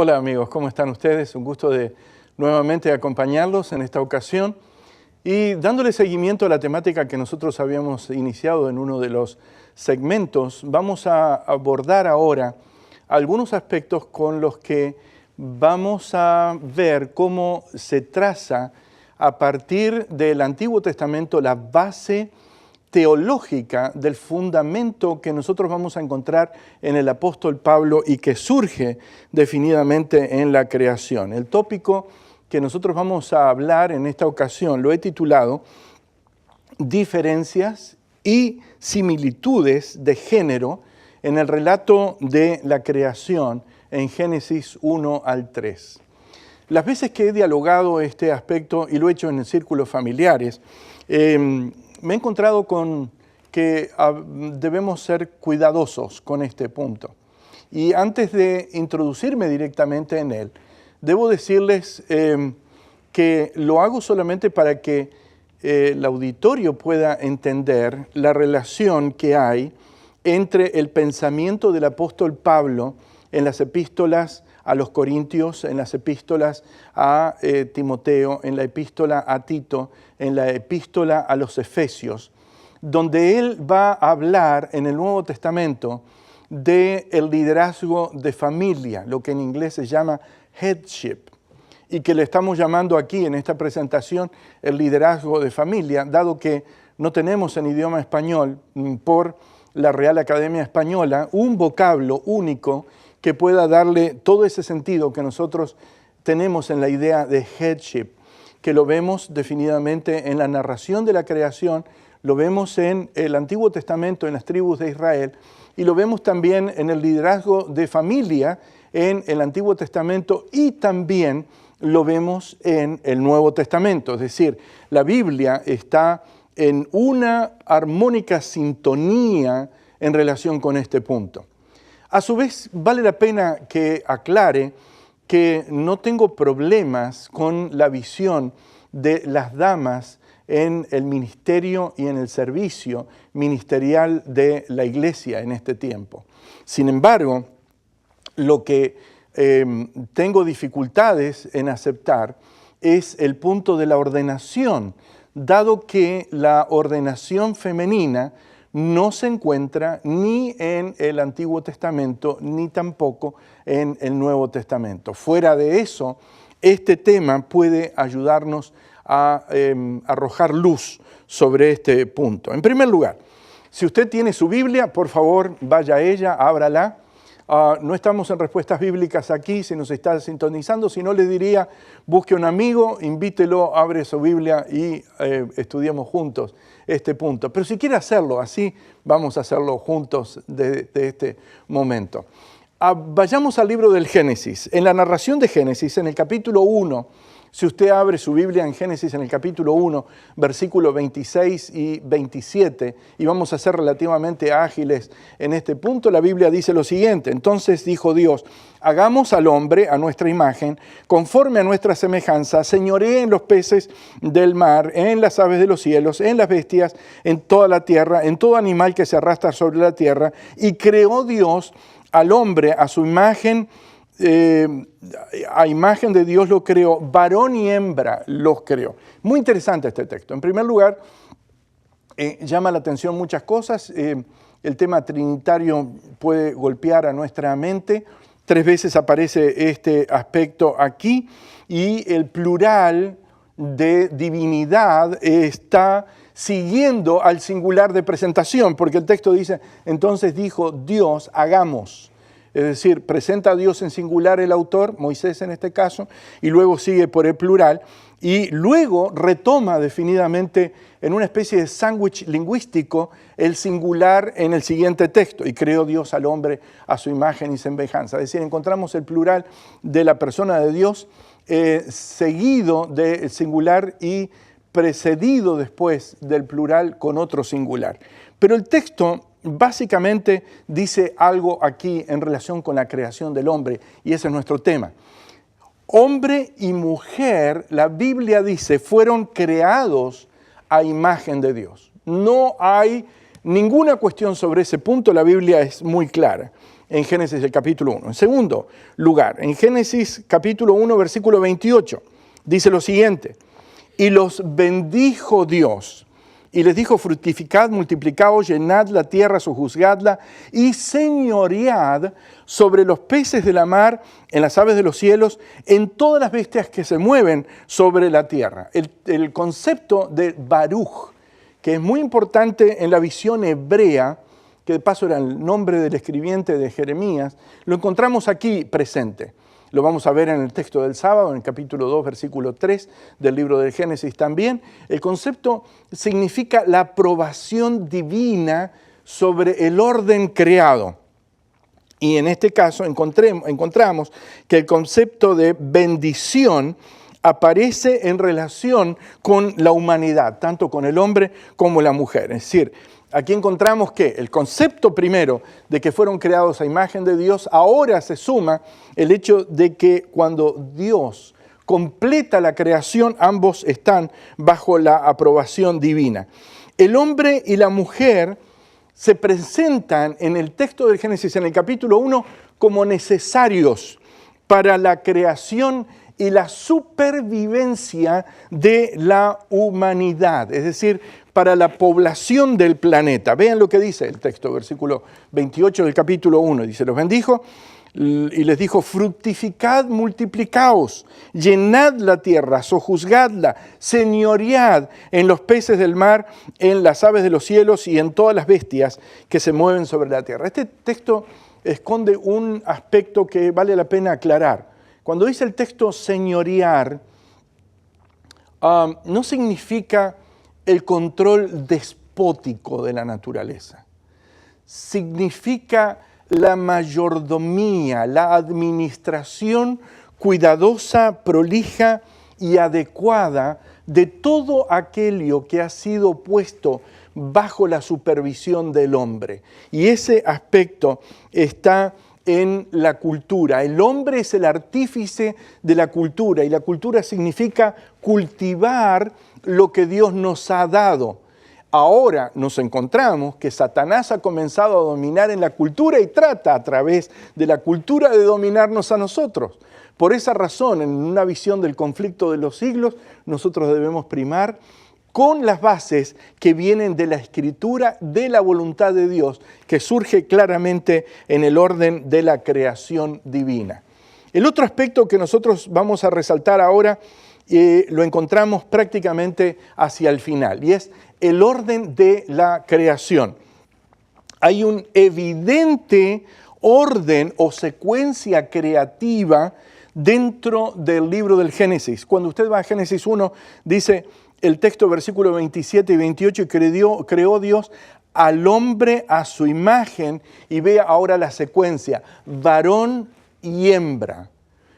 Hola amigos, ¿cómo están ustedes? Un gusto de nuevamente acompañarlos en esta ocasión y dándole seguimiento a la temática que nosotros habíamos iniciado en uno de los segmentos. Vamos a abordar ahora algunos aspectos con los que vamos a ver cómo se traza a partir del Antiguo Testamento la base teológica del fundamento que nosotros vamos a encontrar en el apóstol Pablo y que surge definidamente en la creación. El tópico que nosotros vamos a hablar en esta ocasión lo he titulado Diferencias y similitudes de género en el relato de la creación en Génesis 1 al 3. Las veces que he dialogado este aspecto, y lo he hecho en círculos familiares, me he encontrado con que debemos ser cuidadosos con este punto. Y antes de introducirme directamente en él, debo decirles que lo hago solamente para que el auditorio pueda entender la relación que hay entre el pensamiento del apóstol Pablo en las epístolas a los Corintios, en las epístolas a Timoteo, en la epístola a Tito, en la epístola a los Efesios, donde él va a hablar en el Nuevo Testamento del liderazgo de familia, lo que en inglés se llama headship, y que le estamos llamando aquí en esta presentación el liderazgo de familia, dado que no tenemos en idioma español, por la Real Academia Española, un vocablo único que pueda darle todo ese sentido que nosotros tenemos en la idea de headship, que lo vemos definidamente en la narración de la creación, lo vemos en el Antiguo Testamento, en las tribus de Israel, y lo vemos también en el liderazgo de familia en el Antiguo Testamento y también lo vemos en el Nuevo Testamento. Es decir, la Biblia está en una armónica sintonía en relación con este punto. A su vez, vale la pena que aclare que no tengo problemas con la visión de las damas en el ministerio y en el servicio ministerial de la iglesia en este tiempo. Sin embargo, lo que tengo dificultades en aceptar es el punto de la ordenación, dado que la ordenación femenina no se encuentra ni en el Antiguo Testamento ni tampoco en el Nuevo Testamento. Fuera de eso, este tema puede ayudarnos a arrojar luz sobre este punto. En primer lugar, si usted tiene su Biblia, por favor, vaya a ella, ábrala. No estamos en respuestas bíblicas aquí, si nos está sintonizando, si no le diría, busque un amigo, invítelo, abre su Biblia y estudiemos juntos este punto. Pero si quiere hacerlo así, vamos a hacerlo juntos desde este momento. Vayamos al libro del Génesis. En la narración de Génesis, en el capítulo 1, si usted abre su Biblia en Génesis en el capítulo 1, versículos 26 y 27, y vamos a ser relativamente ágiles en este punto, la Biblia dice lo siguiente: entonces dijo Dios, hagamos al hombre a nuestra imagen, conforme a nuestra semejanza, señoree en los peces del mar, en las aves de los cielos, en las bestias, en toda la tierra, en todo animal que se arrastra sobre la tierra, y creó Dios al hombre a su imagen, a imagen de Dios lo creó, varón y hembra los creó. Muy interesante este texto. En primer lugar, llama la atención muchas cosas. El tema trinitario puede golpear a nuestra mente. 3 veces aparece este aspecto aquí y el plural de divinidad está siguiendo al singular de presentación, porque el texto dice, entonces dijo Dios, hagamos. Es decir, presenta a Dios en singular el autor, Moisés en este caso, y luego sigue por el plural, y luego retoma definidamente en una especie de sándwich lingüístico el singular en el siguiente texto, y creó Dios al hombre a su imagen y semejanza. Es decir, encontramos el plural de la persona de Dios seguido del singular y precedido después del plural con otro singular. Pero el texto básicamente dice algo aquí en relación con la creación del hombre, y ese es nuestro tema. Hombre y mujer, la Biblia dice, fueron creados a imagen de Dios. No hay Ninguna cuestión sobre ese punto, la Biblia es muy clara en Génesis el capítulo 1. En segundo lugar, en Génesis capítulo 1, versículo 28, dice lo siguiente: y los bendijo Dios, y les dijo: fructificad, multiplicaos, llenad la tierra, sojuzgadla, y señoread sobre los peces de la mar, en las aves de los cielos, en todas las bestias que se mueven sobre la tierra. El concepto de Baruch, que es muy importante en la visión hebrea, que de paso era el nombre del escribiente de Jeremías, lo encontramos aquí presente. Lo vamos a ver en el texto del sábado, en el capítulo 2, versículo 3 del libro de Génesis también. El concepto significa la aprobación divina sobre el orden creado. Y en este caso encontramos que el concepto de bendición aparece en relación con la humanidad, tanto con el hombre como la mujer. Es decir, aquí encontramos que el concepto primero de que fueron creados a imagen de Dios, ahora se suma el hecho de que cuando Dios completa la creación, ambos están bajo la aprobación divina. El hombre y la mujer se presentan en el texto del Génesis, en el capítulo 1, como necesarios para la creación y la supervivencia de la humanidad, es decir, para la población del planeta. Vean lo que dice el texto, versículo 28 del capítulo 1. Dice: los bendijo y les dijo: fructificad, multiplicaos, llenad la tierra, sojuzgadla, señoread en los peces del mar, en las aves de los cielos y en todas las bestias que se mueven sobre la tierra. Este texto esconde un aspecto que vale la pena aclarar. Cuando dice el texto señorear, no significa el control despótico de la naturaleza. Significa la mayordomía, la administración cuidadosa, prolija y adecuada de todo aquello que ha sido puesto bajo la supervisión del hombre. Y ese aspecto está en la cultura. El hombre es el artífice de la cultura, y la cultura significa cultivar lo que Dios nos ha dado. Ahora nos encontramos que Satanás ha comenzado a dominar en la cultura y trata a través de la cultura de dominarnos a nosotros. Por esa razón, en una visión del conflicto de los siglos, nosotros debemos primar con las bases que vienen de la Escritura, de la voluntad de Dios, que surge claramente en el orden de la creación divina. El otro aspecto que nosotros vamos a resaltar ahora lo encontramos prácticamente hacia el final, y es el orden de la creación. Hay un evidente orden o secuencia creativa dentro del libro del Génesis. Cuando usted va a Génesis 1, dice el texto, versículo 27 y 28, y creó Dios al hombre a su imagen, y vea ahora la secuencia, varón y hembra.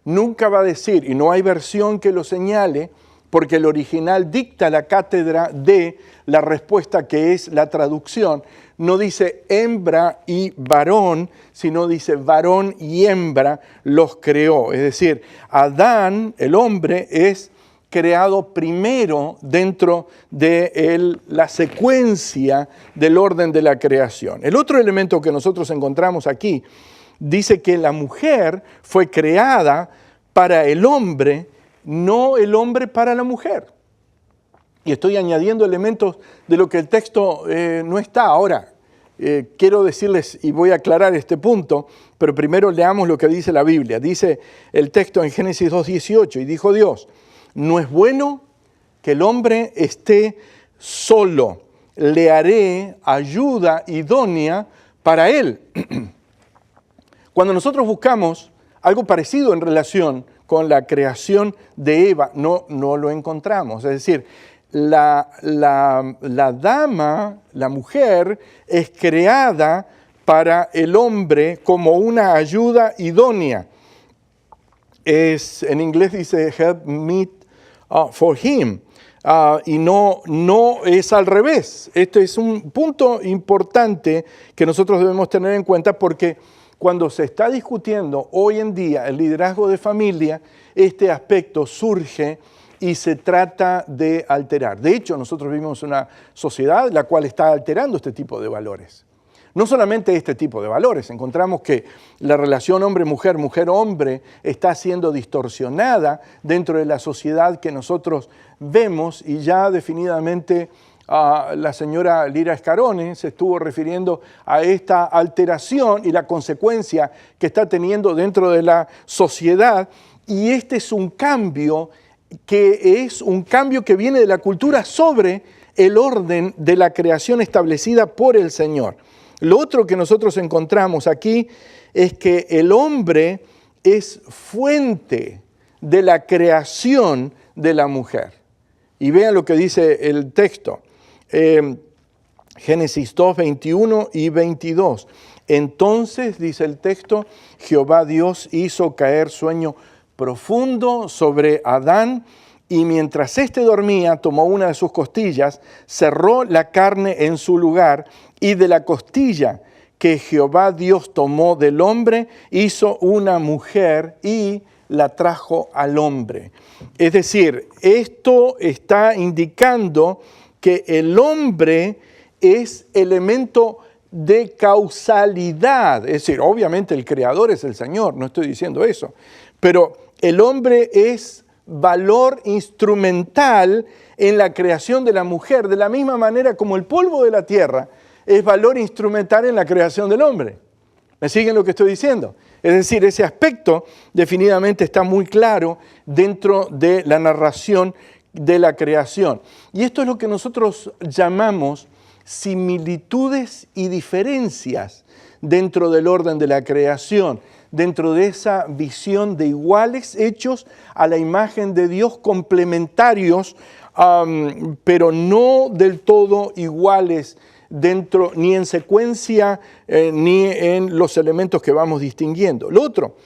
Nunca va a decir, y no hay versión que lo señale, porque el original dicta la cátedra de la respuesta que es la traducción. No dice hembra y varón, sino dice varón y hembra los creó. Es decir, Adán, el hombre, es creado primero dentro de la secuencia del orden de la creación. El otro elemento que nosotros encontramos aquí dice que la mujer fue creada para el hombre, no el hombre para la mujer. Y estoy añadiendo elementos de lo que el texto no está. Ahora, quiero decirles, y voy a aclarar este punto, pero primero leamos lo que dice la Biblia. Dice el texto en Génesis 2:18, y dijo Dios: no es bueno que el hombre esté solo, le haré ayuda idónea para él. Cuando nosotros buscamos algo parecido en relación con la creación de Eva, no lo encontramos. Es decir, la dama, la mujer, es creada para el hombre como una ayuda idónea. En inglés dice help meet for him. Y no es al revés. Este es un punto importante que nosotros debemos tener en cuenta, porque cuando se está discutiendo hoy en día el liderazgo de familia, este aspecto surge y se trata de alterar. De hecho, nosotros vivimos una sociedad la cual está alterando este tipo de valores. No solamente este tipo de valores, encontramos que la relación hombre-mujer, mujer-hombre está siendo distorsionada dentro de la sociedad que nosotros vemos, y ya definitivamente la señora Lira Scarone se estuvo refiriendo a esta alteración y la consecuencia que está teniendo dentro de la sociedad, y este es un cambio que viene de la cultura sobre el orden de la creación establecida por el Señor. Lo otro que nosotros encontramos aquí es que el hombre es fuente de la creación de la mujer. Y vean lo que dice el texto, Génesis 2, 21 y 22. Entonces, dice el texto, Jehová Dios hizo caer sueño profundo sobre Adán, y mientras éste dormía, tomó una de sus costillas, cerró la carne en su lugar, y de la costilla que Jehová Dios tomó del hombre, hizo una mujer y la trajo al hombre. Es decir, esto está indicando que el hombre es elemento de causalidad. Es decir, obviamente el creador es el Señor, no estoy diciendo eso, pero el hombre es valor instrumental en la creación de la mujer, de la misma manera como el polvo de la tierra es valor instrumental en la creación del hombre. ¿Me siguen lo que estoy diciendo? Es decir, ese aspecto definitivamente está muy claro dentro de la narración de la creación. Y esto es lo que nosotros llamamos similitudes y diferencias dentro del orden de la creación, dentro de esa visión de iguales hechos a la imagen de Dios, complementarios, pero no del todo iguales dentro, ni en secuencia, ni en los elementos que vamos distinguiendo. Lo otro,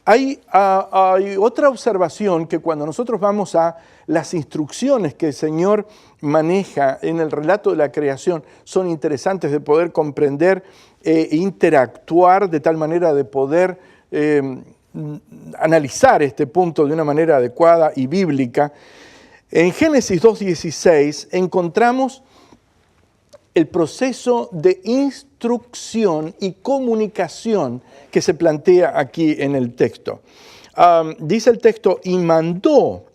hay otra observación, que cuando nosotros vamos a las instrucciones que el Señor maneja en el relato de la creación, son interesantes de poder comprender e interactuar de tal manera de poder analizar este punto de una manera adecuada y bíblica. En Génesis 2:16 encontramos el proceso de instrucción y comunicación que se plantea aquí en el texto. Dice el texto, y mandó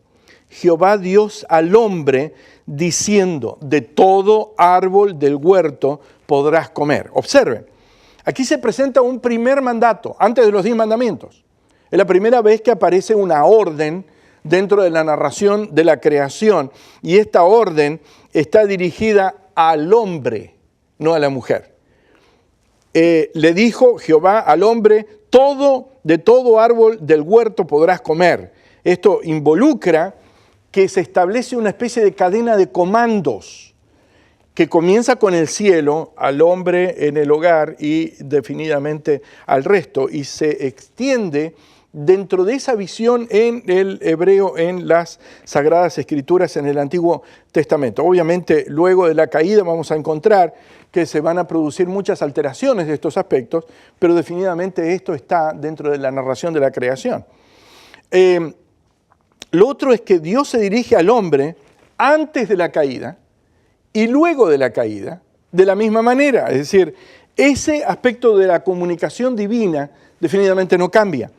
Jehová Dios al hombre diciendo, de todo árbol del huerto podrás comer. Observen, aquí se presenta un primer mandato, antes de los 10 mandamientos. Es la primera vez que aparece una orden dentro de la narración de la creación, y esta orden está dirigida al hombre, no a la mujer. Le dijo Jehová al hombre, de todo árbol del huerto podrás comer. Esto involucra que se establece una especie de cadena de comandos que comienza con el cielo, al hombre en el hogar y definitivamente al resto, y se extiende dentro de esa visión en el hebreo, en las Sagradas Escrituras, en el Antiguo Testamento. Obviamente, luego de la caída vamos a encontrar que se van a producir muchas alteraciones de estos aspectos, pero definitivamente esto está dentro de la narración de la creación. Lo otro es que Dios se dirige al hombre antes de la caída y luego de la caída de la misma manera. Es decir, ese aspecto de la comunicación divina definitivamente no cambia.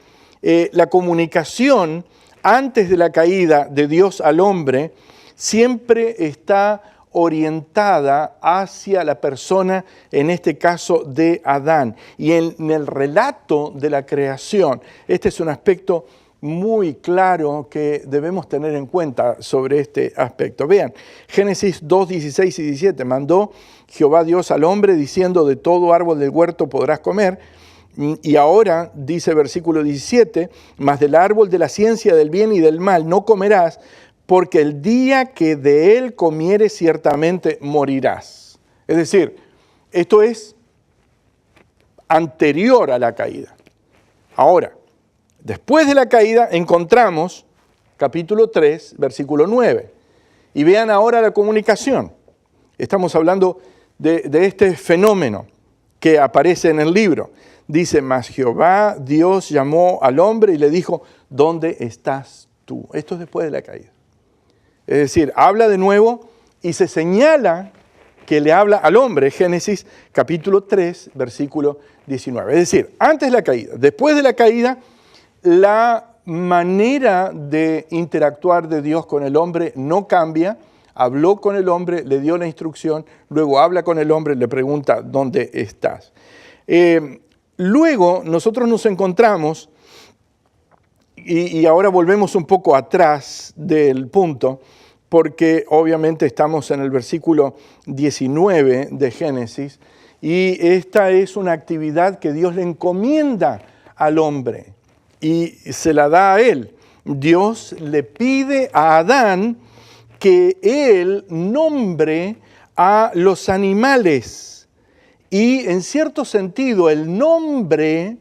La comunicación antes de la caída de Dios al hombre siempre está orientada hacia la persona, en este caso de Adán. Y en el relato de la creación, este es un aspecto muy claro que debemos tener en cuenta sobre este aspecto. Vean, Génesis 2, 16 y 17, mandó Jehová Dios al hombre diciendo, de todo árbol del huerto podrás comer. Y ahora, dice versículo 17, mas del árbol de la ciencia del bien y del mal no comerás, porque el día que de él comieres ciertamente morirás. Es decir, esto es anterior a la caída. Ahora, después de la caída encontramos capítulo 3, versículo 9. Y vean ahora la comunicación. Estamos hablando de este fenómeno que aparece en el libro. Dice, mas Jehová Dios llamó al hombre y le dijo, ¿dónde estás tú? Esto es después de la caída. Es decir, habla de nuevo y se señala que le habla al hombre, Génesis capítulo 3, versículo 19. Es decir, antes de la caída, después de la caída, la manera de interactuar de Dios con el hombre no cambia. Habló con el hombre, le dio la instrucción, luego habla con el hombre, le pregunta, ¿dónde estás? Luego nosotros nos encontramos, y ahora volvemos un poco atrás del punto, porque obviamente estamos en el versículo 19 de Génesis, y esta es una actividad que Dios le encomienda al hombre y se la da a él. Dios le pide a Adán que él nombre a los animales. Y en cierto sentido, el nombre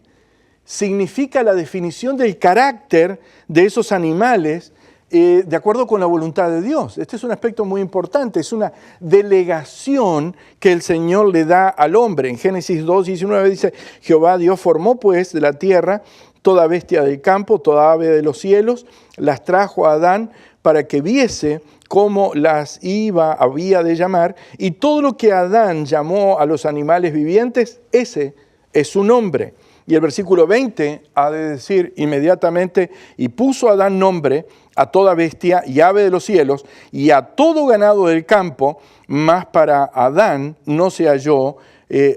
significa la definición del carácter de esos animales de acuerdo con la voluntad de Dios. Este es un aspecto muy importante, es una delegación que el Señor le da al hombre. En Génesis 2:19 dice, Jehová Dios formó pues de la tierra toda bestia del campo, toda ave de los cielos, las trajo a Adán para que viese cómo las había de llamar, y todo lo que Adán llamó a los animales vivientes, ese es su nombre. Y el versículo 20 ha de decir inmediatamente, y puso Adán nombre a toda bestia y ave de los cielos, y a todo ganado del campo, mas para Adán no se halló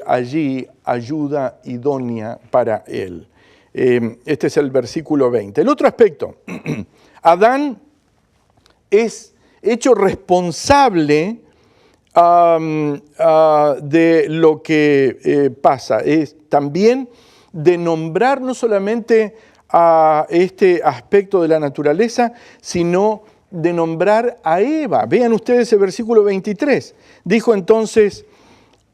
allí ayuda idónea para él. Este es el versículo 20. El otro aspecto, Adán es hecho responsable de lo que pasa. Es también de nombrar no solamente a este aspecto de la naturaleza, sino de nombrar a Eva. Vean ustedes el versículo 23. Dijo entonces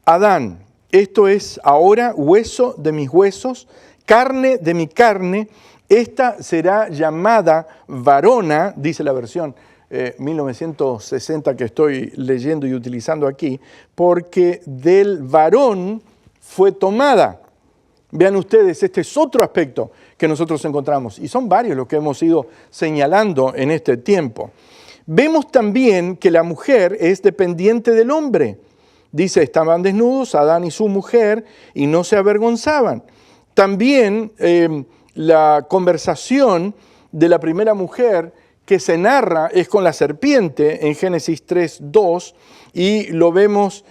Adán, esto es ahora hueso de mis huesos, carne de mi carne, esta será llamada varona, dice la versión 1960 que estoy leyendo y utilizando aquí, porque del varón fue tomada. Vean ustedes, este es otro aspecto que nosotros encontramos, y son varios los que hemos ido señalando en este tiempo. Vemos también que la mujer es dependiente del hombre. Dice, estaban desnudos Adán y su mujer y no se avergonzaban. También la conversación de la primera mujer que se narra es con la serpiente en Génesis 3:2, y lo vemos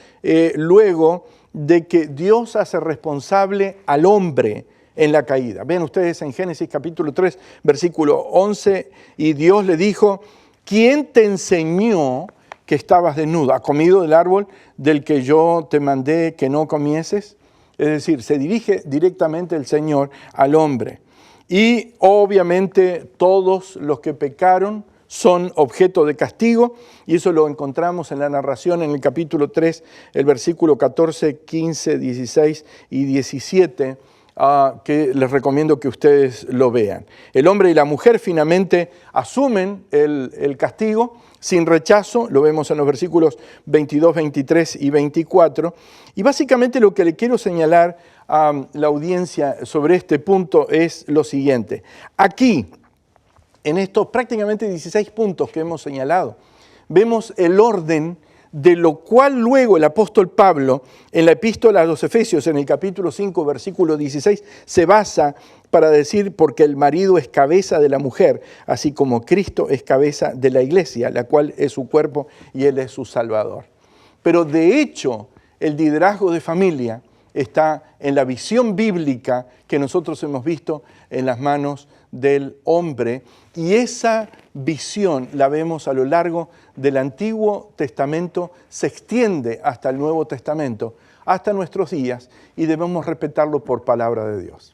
luego de que Dios hace responsable al hombre en la caída. Ven ustedes en Génesis capítulo 3, versículo 11, y Dios le dijo, ¿quién te enseñó que estabas desnudo? ¿Has comido del árbol del que yo te mandé que no comieses? Es decir, se dirige directamente el Señor al hombre. Y obviamente todos los que pecaron son objeto de castigo, y eso lo encontramos en la narración en el capítulo 3, el versículo 14, 15, 16 y 17, que les recomiendo que ustedes lo vean. El hombre y la mujer finalmente asumen el castigo sin rechazo, lo vemos en los versículos 22, 23 y 24, y básicamente lo que le quiero señalar a la audiencia sobre este punto es lo siguiente. Aquí, en estos prácticamente 16 puntos que hemos señalado, vemos el orden de lo cual luego el apóstol Pablo, en la epístola a los Efesios, en el capítulo 5, versículo 16, se basa para decir, porque el marido es cabeza de la mujer, así como Cristo es cabeza de la iglesia, la cual es su cuerpo y Él es su Salvador. Pero de hecho, el liderazgo de familia está en la visión bíblica que nosotros hemos visto en las manos del hombre, y esa visión la vemos a lo largo del Antiguo Testamento, se extiende hasta el Nuevo Testamento, hasta nuestros días, y debemos respetarlo por palabra de Dios.